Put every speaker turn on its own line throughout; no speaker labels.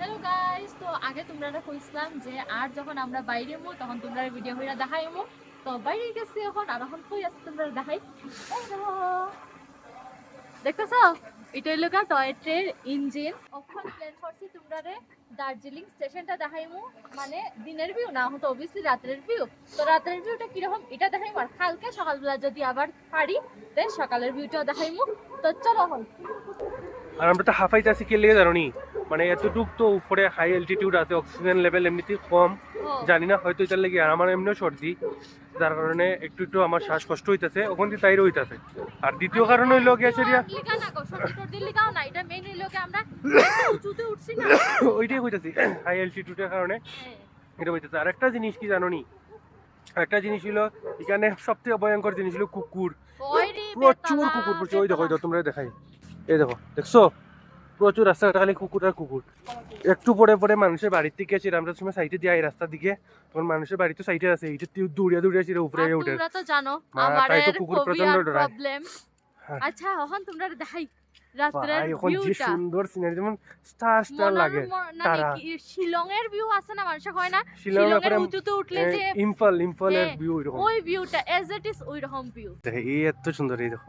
Hello guys, তো আগে তোমরা কইছিলাম যে আর যখন আমরা বাইরে মু তখন তোমরা ভিডিও হইরা দেখাইমু। তো বাইরে গেছি এখন আর এখন কই আছে তোমরা দেখাই। দেখতেছো এটা হইলো কা টয় ট্রেন ইঞ্জিন। এখন প্ল্যান করছি তোমরা দার্জিলিং স্টেশনটা দেখাইমু, মানে দিনের ভিউ না হতো অবভিয়াসলি রাতের ভিউ। তো রাতের ভিউটা কিরকম এটা দেখাইমু, আর কালকে সকালবেলা যদি আবার পারি দেন সকালের ভিউটাও দেখাইমু। তো চলো হল।
আর আমরা তো হাফাইতেছি কে লেগে জানো নি, মানে এতটুক তো উপরে হাই অ্যালটিটিউড আছে, অক্সিজেন লেভেল এমনিতেই কম, জানি না হয়তো এটার লেগে। আর আমার এমনিও সর্দি, যার কারণে একটু একটু আমার শ্বাসকষ্ট হইতেছে, ওখান থেকে তাইরও হইতেছে। আর দ্বিতীয় কারণ হইলো গিয়ে সেরিয়া ওইটাই হইতেছি হাই অ্যালটিটিউডের কারণে এটা হইতেছে। আর একটা জিনিস কি জানো নি, একটা জিনিস হলো এখানে সবথেকে ভয়ঙ্কর জিনিস হলো কুকুর। প্রচুর কুকুর, প্রচুর। ওই দেখো তোমরা দেখাই, এই দেখো দেখছো প্রচুর রাস্তাঘাট খালি কুকুর আর কুকুর। একটু পরে পরে মানুষের বাড়ির থেকে আসি, আমরা সময় সাইডে দিয়ে রাস্তার দিকে, তখন মানুষের বাড়ি তো সাইডে আছে, এইটা দৌড়িয়া দৌড়িয়া ছিল উপরে উঠে।
তোমরা তো জানো
তাই তো কুকুর প্রচন্ড ডরায়।
আচ্ছা এখন তোমরা দেখাই রাতের
এখন যে
ভিউটা,
সুন্দর সিনারি, যেমন স্টার স্টার লাগে। তারা
শিলং এর ভিউ আছে না, মানুষ হয় না
শিলং
এর উঁচুতে উঠলে যে
ইম্ফলের ভিউ এরকম,
ওই ভিউটা এজ ইট ইজ ওই রকম ভিউ।
দেখো এই এত সুন্দর, এই দেখো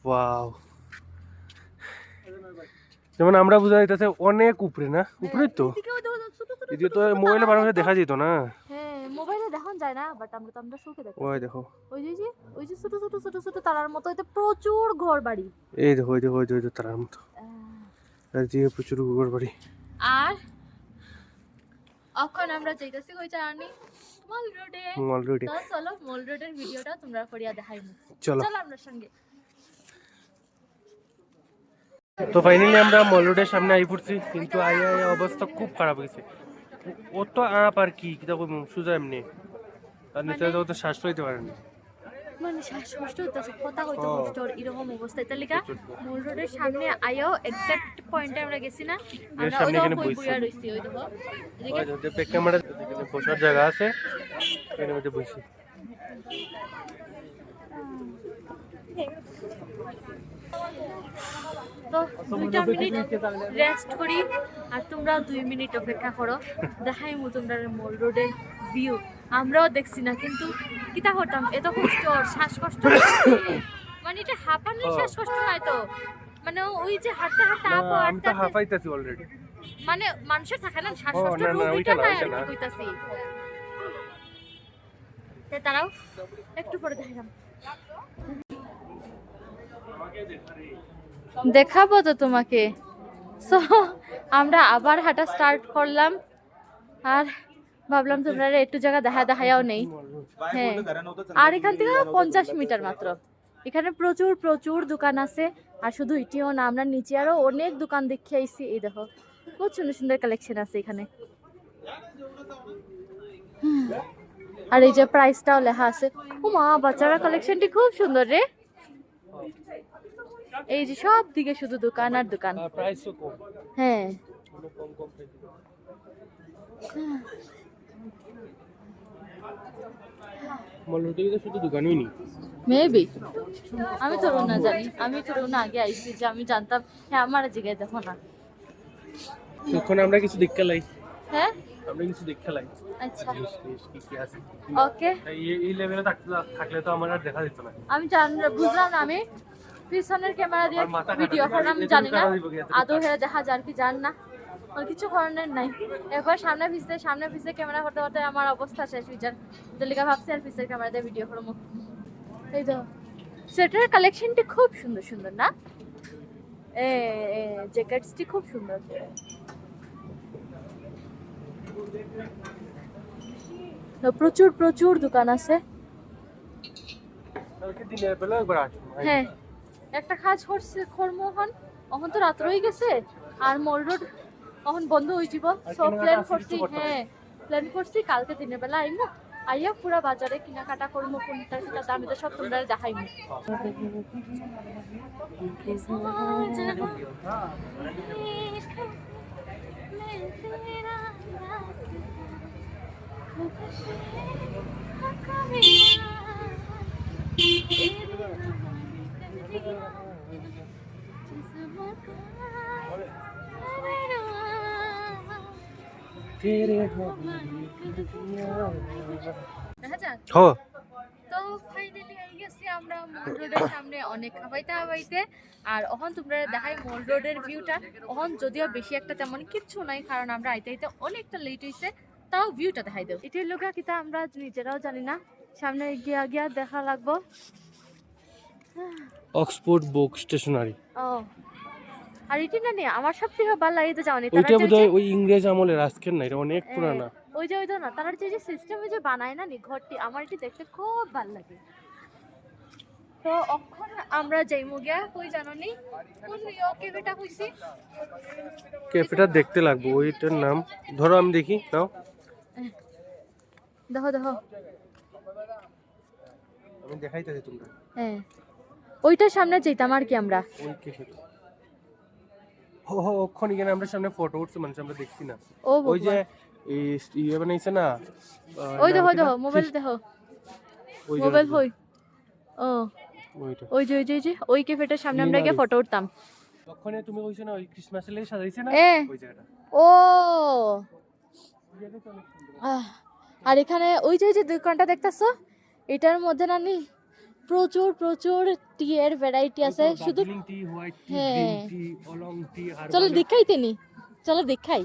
ওয়াও। যেমন আমরা বুঝা যাইতেছে অনেক উপরে, না উপরে তো এদিকে তো মোবাইলে বারবার দেখা যেত না।
হ্যাঁ মোবাইলে দেখান যায় না, বাট আমরা চোখে দেখি।
ওই দেখো
ওই যে ছোট ছোট ছোট ছোট তারার মতো এতে প্রচুর ঘর বাড়ি।
এই দেখো ওই দেখো তারার মতো, আর দিয়ে প্রচুর ঘর বাড়ি।
আর এখন আমরা যাইতাছি কই জানি মল রোডে। তো চলো মল রোডের ভিডিওটা তোমরা করিয়া দেখাইমু। চলো আমরা সঙ্গে।
তো ফাইনালি আমরা মল রোডের সামনে আই পড়ছি, কিন্তু আইয়া অবস্থা খুব খারাপ হয়েছে। অত আপ আর কি দেখো সুজা এমনি, আর নিচে তো শ্বাস লইতে পারেন,
মানে শ্বাসকষ্ট হইতেছে, কথা কইতে কষ্ট, এরকম অবস্থা। এটা লিগা মল রোডের সামনে আইও এক্সাক্ট পয়েন্টে আমরা গেছি না, আমরা ওই দেখো বই বইয়া রইছি। ওই দেখো
এদিকে ব্যাক ক্যামেরা, এখানে বসার জায়গা আছে, এর মধ্যে বসি।
তো 2 মিনিট রেস্ট করি, আর তোমরা 2 মিনিট অপেক্ষা করো, দেখাইমু তোমরা মল রোডের ভিউ। আমরাও দেখছি না, কিন্তু কিতা হতাম এত কষ্ট, শ্বাসকষ্ট মানে এটা হাঁপানির শ্বাসকষ্ট নয় তো, মানে ওই যে হাঁটতে হাঁটতে আপো
আমি তো হাঁপাইতাছি অলরেডি,
মানে মানুষের থাকে না শ্বাসকষ্ট রোগীটা না আর কি কইতাছি। তারাও একটু পরে দেখালাম, দেখাবো তো তোমাকে। সো আমরা আবার হাঁটা স্টার্ট করলাম, আর ভাবলাম তোমরা একটু জায়গা দেখাও নেই। হ্যাঁ, আর এখান থেকে 50 মিটার মাত্র। এখানে প্রচুর প্রচুর দোকান আছে, আর শুধু এটিও না, আমরা নিচে আরো অনেক দোকান দেখে আইছি। এই দেখো খুব সুন্দর সুন্দর কালেকশন আছে এখানে, আর এই যে প্রাইসটাও লেখা আছে। ও মা, বাচ্চারা কালেকশনটি খুব সুন্দর রে। এই যে সব দিকে শুধু দোকান আর দোকান,
প্রাইসও কম।
হ্যাঁ
মল রোডে তো শুধু দোকানই নেই,
মেবি, আমি তো না জানি, আমি তো না আগে আইছি যে আমি জানতাম। হ্যাঁ আমার জায়গায় দেখো না,
তখন আমরা কিছু দেখতে লাই।
হ্যাঁ
আমরা কিছু দেখতে লাই।
আচ্ছা
কি আছে
ওকে।
এই লেভেলে থাকলে তো আমার আর দেখা যেত না।
আমি বুঝলাম না, আমি পিছনের ক্যামেরা দিয়ে ভিডিও করলাম, জানি না আদৌ হয়ে দেখা যান কি জান না, আর কিছু কারণের নাই। একবার সামনে পিছতে ক্যামেরা করতে করতে আমার অবস্থা শেষ হয়ে যান, জলিকা ভাবছি আর পিছের ক্যামেরা দিয়ে ভিডিও করবো। এই তো সেটার কালেকশনটি খুব সুন্দর সুন্দর না, জ্যাকেটসটি খুব সুন্দর। প্রচুর প্রচুর দোকান আছে। হ্যাঁ একটা কাজ করছে খরমোহন, এখন তো রাত রয়ে গেছে, আর মল রোড এখন বন্ধ হয়ে যাব। সব প্ল্যান করছি কালকে দিনের বেলা আইমু, আইয়া পুরা বাজারে কেনাকাটা করবো, কোনটা সেটা দামি তো সব তোমরা দেখাইমু।
तेरे
দেখা যাক।
हो
তো ফাইনালি আই গেছি আমরা মল রোডের সামনে অনেক হাবাইতে আর এখন তোমরা দেখাই মল রোডের ভিউটা। এখন যদিও বেশি একটা তেমন কিচ্ছু নাই, কারণ আমরা আইতে অনেকটা লেট হইছে, তাও ভিউটা দেখাই দেব। এটার লোকা কিতা আমরা নিজেরাও জানি না, সামনে গিয়া দেখা লাগবো।
অক্সফোর্ড বুক স্টেশনারি।
ও আর এটি না নিয়ে আমার সব থেকে ভালো লাগে তো জানি
ওইটা বোধহয় ওই ইংরেজ আমলের, আজকের না, এটা অনেক পুরানা।
ওই যে না তারা যে সিস্টেম যে বানায় না নি ঘরটি, আমার এটি দেখতে খুব ভালো লাগে। তো এখন আমরা যাইমু গিয়া কই জানো নি কোন ক্যাফেটা কইছি,
ক্যাফেটা দেখতে লাগবে, ওইটার নাম ধরো আমি দেখি নাও।
দেখো
আমি দেখাইতেছি তোমরা।
হ্যাঁ ওইটার সামনে যাইতাম আর কি আমরা।
ওই ক্যাফেটা ওখানে এখানে আমরা সামনে ফটো উঠছে, মানুষ আমরা দেখছি না।
ও
ওই যে ইয়ে বানাইছে না,
ওই দেখো মোবাইল দেখো, মোবাইল হই। ও
ওইটা
ওই যে ওই ক্যাফেটার সামনে আমরা গিয়ে ফটো উঠতাম।
ওখানে তুমি কইছো না ওই ক্রিসমাসের লাগি সাজাইছে না, ওই জায়গাটা।
ও আর এখানে ওই যে দোকানটা দেখতেছো, এটার মধ্যে নানি প্রচুর টি এর ভ্যারাইটি আছে। শুধু হ্যাঁ চলো দেখাই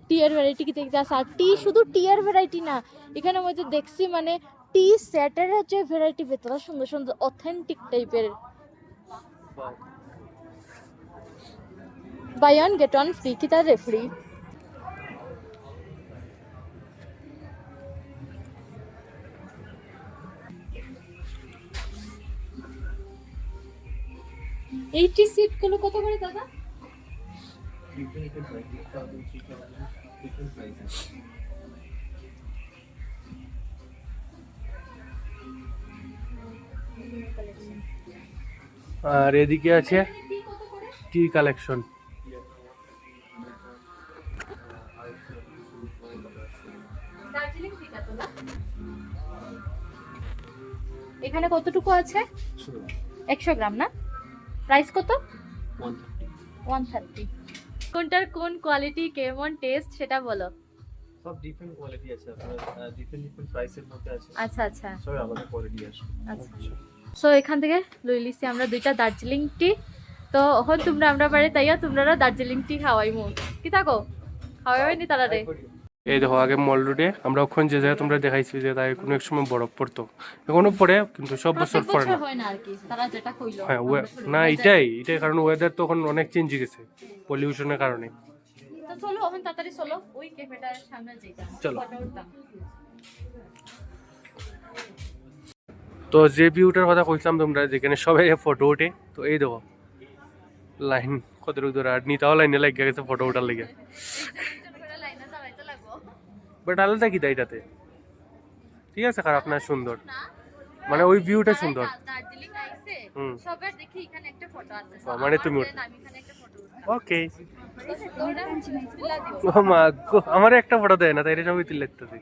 টি এর ভ্যারাইটি কি দেখতে আছে। আর টি শুধু টি এর ভ্যারাইটি না, এখানে মধ্যে দেখছি মানে টি সেটের যে ভ্যারাইটি ভেতরে সুন্দর অথেন্টিক টাইপের। Buy one get one free কি তার রেফ্রি। এই টি সেট গুলো কত করে দাদা?
আর এদিকে আছে টি কালেকশন।
এখানে কতটুকু আছে? 100 গ্রাম না? প্রাইস কত? 130। কোনটার কোন কোয়ালিটি, কেমন টেস্ট সেটা বলো।
সব ডিফারেন্ট কোয়ালিটি আছে, আপনার ডিফারেন্ট প্রাইসের মধ্যে আছে।
আচ্ছা
সব আলাদা কোয়ালিটি আছে।
আচ্ছা সো এখান থেকে লই লিছি আমরা দুইটা দার্জিলিং টি। তো এখন আমরা বাড়ি তাইয়া তোমরা দার্জিলিং টি খাওয়াইমু কি থাকো খাওয়াইবাই নি তারা রে।
এই দেখো আগে মল রোডে আমরা ওখানে যে জায়গা তোমরা দেখাইছি যে তাই কোনো এক সময় বরফ পড়তো, এখনো পড়ে কিন্তু সব বছর পড়ে না।
হয় না আর কি তারা যেটা কইলো।
হ্যাঁ না এটাই কারণ ওয়েদার তো এখন অনেক চেঞ্জ হয়ে গেছে পলিউশনের কারণে।
তো চলো এখন তাড়াতাড়ি চলো ওই ক্যাফেটার সামনে যাইতাম।
চলো। তো যে ভিউটার কথা কইছিলাম তোমরা যেখানে সবাই ফটো ওঠে, তো এই দেখো লাইন কত দূর, আর নিতাও লাইনে লাগিয়ে গেছে ফটো ওঠার লেগে। বাট আলাদা কি এটাতে ঠিক আছে, খারাপ না, সুন্দর, মানে ওই ভিউটা সুন্দর।
দার্জিলিং আইছে সবার দেখি এখানে একটা ফটো আছে,
মানে তুমি
আমি এখানে একটা ফটো উঠলাম।
ওকে
তোমরা তুলা দিও।
ও মা গো, আমার একটা ফটো দেয় না তাই সবাই তুলে লাগতেছি।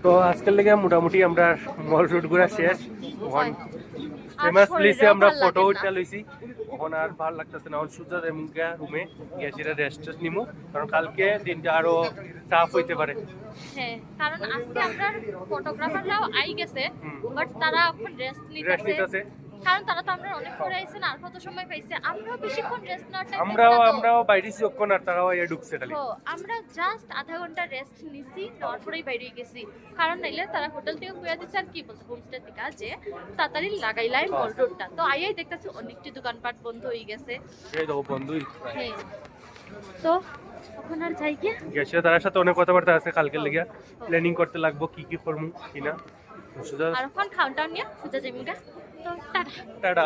তো আজকের লেগে মোটামুটি আমরা মল রোড ঘোরা শেষ। ফেমাস প্লেসে আমরা ফটো উঠা লইছি, এখন আর ভালো লাগতেছে না। এখন সুজা দেমুগা রুমে গিয়ে সেটা রেস্ট নিমু, কারণ কালকে দিনটা আরো টাফ হইতে পারে।
হ্যাঁ কারণ আজকে আমরা ফটোগ্রাফাররাও আই গেছে, বাট তারা এখন রেস্ট নিতেছে, কারণ তারা তো আমরা অনেক পরে আইছেন আর কত সময় পাইছে। আমরাও বেশিক্ষণ রেস্ট নেওয়ার টাইম
আমরাও বাইরে যখন আর তারাও এ ঢুকছে খালি।
তো আমরা জাস্ট আধা ঘন্টা রেস্ট নিছি, নেওয়ার পরেই বাইরে গেছি, কারণ নাইলে তারা হোটেল থেকে কইয়া দিচ্ছে আর কি বলছে হোমস্টে থেকে যে তাড়াতাড়ি লাগাইলাই মল রোডটা। তো আইয়াই দেখতেছি অনেকটি দোকানপাট বন্ধ হয়ে গেছে।
এই দেখো বন্ধুই।
হ্যাঁ তো এখন আর যাই কি
গেছে, তার সাথে অনেক কথাবার্তা আছে কালকের লেগে, প্ল্যানিং করতে লাগবো কি কি করবো কিনা।
আর এখন কাউন্টার নিয়ে সুজা জমিটা। তো টাটা
টাটা।